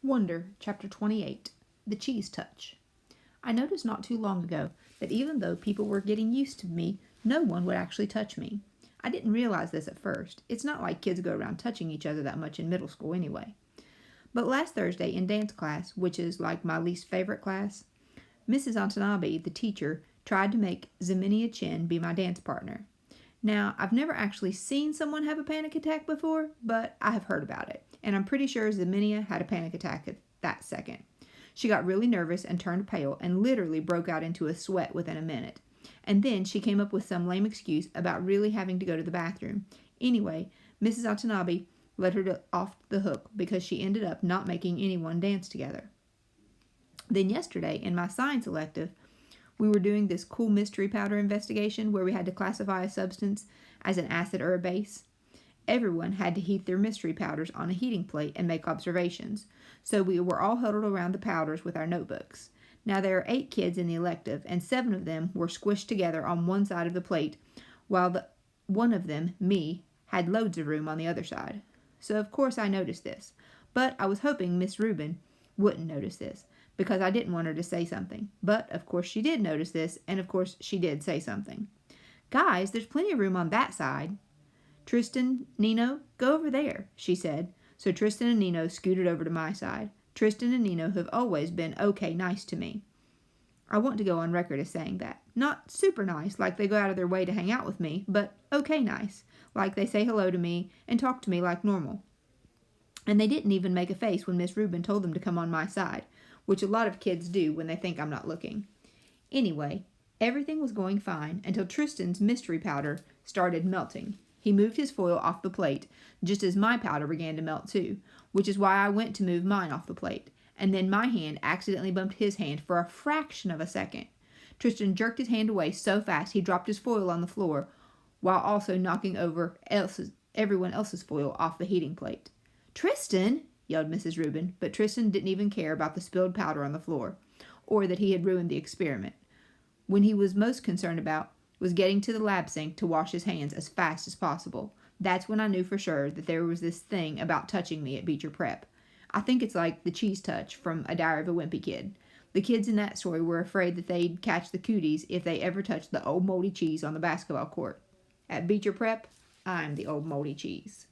Wonder, Chapter 28, The Cheese Touch. I noticed not too long ago that even though people were getting used to me, no one would actually touch me. I didn't realize this at first. It's not like kids go around touching each other that much in middle school anyway. But last Thursday in dance class, which is like my least favorite class, Mrs. Antanabe, the teacher, tried to make Zaminia Chin be my dance partner. Now, I've never actually seen someone have a panic attack before, but I have heard about it, and I'm pretty sure Zaminia had a panic attack at that second. She got really nervous and turned pale and literally broke out into a sweat within a minute. And then she came up with some lame excuse about really having to go to the bathroom. Anyway, Mrs. Watanabe let her off the hook because she ended up not making anyone dance together. Then yesterday, in my science elective, we were doing this cool mystery powder investigation where we had to classify a substance as an acid or a base. Everyone had to heat their mystery powders on a heating plate and make observations, so we were all huddled around the powders with our notebooks. Now there are 8 kids in the elective, and 7 of them were squished together on one side of the plate, while one of them, me, had loads of room on the other side. So of course I noticed this, but I was hoping Miss Rubin wouldn't notice this, because I didn't want her to say something. But of course she did notice this, and of course she did say something. "Guys, there's plenty of room on that side." "Tristan, Nino, go over there," she said. So Tristan and Nino scooted over to my side. Tristan and Nino have always been okay nice to me. I want to go on record as saying that. Not super nice, like they go out of their way to hang out with me, but okay nice, like they say hello to me and talk to me like normal. And they didn't even make a face when Miss Rubin told them to come on my side, which a lot of kids do when they think I'm not looking. Anyway, everything was going fine until Tristan's mystery powder started melting. He moved his foil off the plate, just as my powder began to melt too, which is why I went to move mine off the plate, and then my hand accidentally bumped his hand for a fraction of a second. Tristan jerked his hand away so fast he dropped his foil on the floor, while also knocking over everyone else's foil off the heating plate. "Tristan!" yelled Mrs. Rubin, but Tristan didn't even care about the spilled powder on the floor, or that he had ruined the experiment. What he was most concerned about was getting to the lab sink to wash his hands as fast as possible. That's when I knew for sure that there was this thing about touching me at Beecher Prep. I think it's like the cheese touch from A Diary of a Wimpy Kid. The kids in that story were afraid that they'd catch the cooties if they ever touched the old moldy cheese on the basketball court. At Beecher Prep, I'm the old moldy cheese.